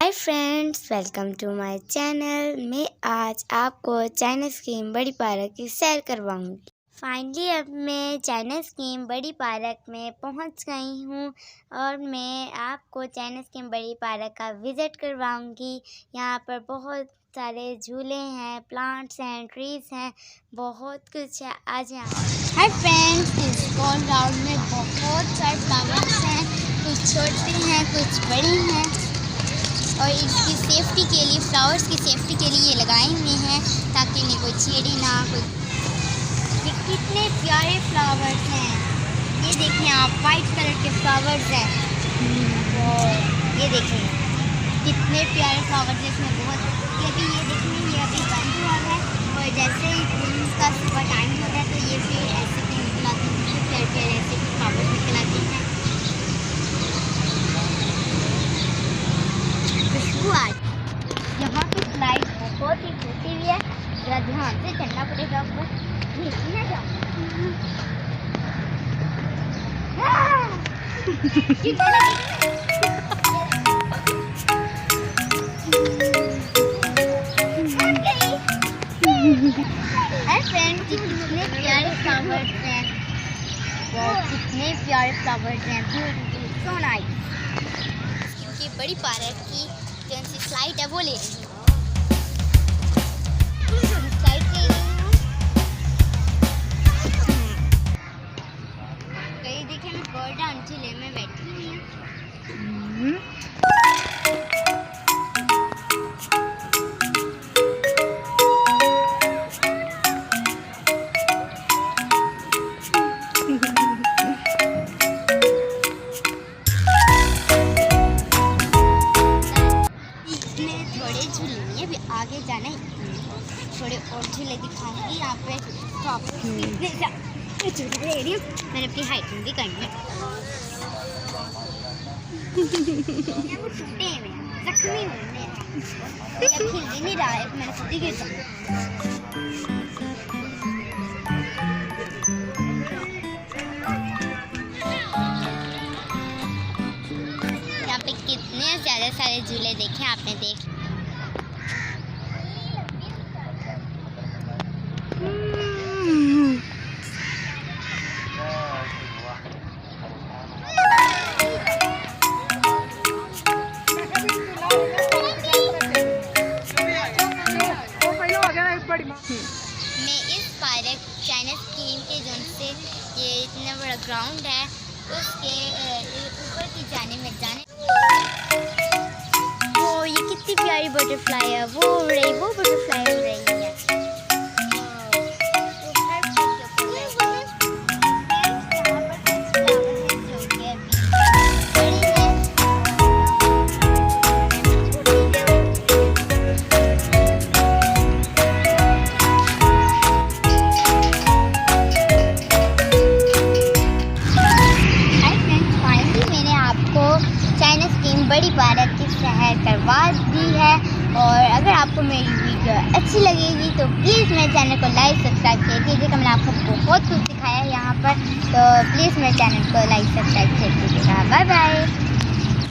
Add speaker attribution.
Speaker 1: Hi friends, welcome to my channel. मैं आज आपको चाइना स्कीम बड़ी पार्क की सैर करवाऊंगी। फाइनली अब मैं चाइना स्कीम बड़ी पार्क में पहुंच गई हूं और मैं आपको चाइना स्कीम बड़ी पार्क का विज़िट करवाऊंगी। यहां पर बहुत सारे झूले हैं, प्लांट्स हैं, ट्रीज़ हैं, बहुत कुछ है। आज यहाँ हाय फ्रेंड्स, इस ग्राउंड में बहुत सारे फ्लावर्स हैं, कुछ छोटे हैं कुछ बड़े हैं और इसकी सेफ्टी के लिए, फ्लावर्स की सेफ्टी के लिए ये लगाए हुए हैं ताकि इन्हें कोई छेड़े ना। ये कितने प्यारे फ्लावर्स हैं, ये देखें आप, वाइट कलर के फ्लावर्स हैं और ये देखें कितने प्यारे फ्लावर्स हैं इसमें। बहुत अभी ये देखें, ये अभी बंद हुआ है और जैसे ही इसका सुबह टाइम होता है तो ये फिर ऐसे भी निकल आते हैं, बहुत प्यारे प्यारे ऐसे फ्लावर्स निकल आते हैं। यहाँ की स्लाइड बहुत ही टूटी हुई है, जरा ध्यान से चलना पड़ेगा ऊपर, नीचे ना जाओ। फ्रेंड्स, कितने प्यारे फ्लावर्स हैं, कितने प्यारे फ्लावर्स हैं, ब्यूटीफुल, सो नाइस। क्योंकि बड़ी पार्क की जो सी स्लाइड है वो ले रही हूँ, स्लाइड ले रही हूँ। कहीं देखे मैं बर्ड ऑन झूले में बैठी हुई हूँ। थोड़े झूले भी आगे जाना है, थोड़े और झूले दिखाऊंगी। यहाँ पे झूले ले रही हूँ, मैंने अपनी हाइकिंग भी करनी है। वो टूटे हुए हैं, जख्मी हुए हैं, खिल भी नहीं रहा है, मैंने खुद ही गिर जाऊँ। यहाँ पे कितने ज़्यादा सारे झूले देखे आपने, देख मैं इस पार्क चाइना स्कीम के जोन से, ये इतना बड़ा ग्राउंड है, उसके ऊपर की जाने वो ये कितनी प्यारी बटरफ्लाई है, वो उड़ रही, वो बटरफ्लाई उड़ रही है। चाइना स्कीम बड़ी पार्क की सैर करवा दी है और अगर आपको मेरी वीडियो अच्छी लगेगी तो प्लीज़ मेरे चैनल को लाइक सब्सक्राइब कर कीजिएगा। मैंने आपको बहुत कुछ सिखाया है यहाँ पर, तो प्लीज़ मेरे चैनल को लाइक सब्सक्राइब कर दीजिएगा। Bye bye.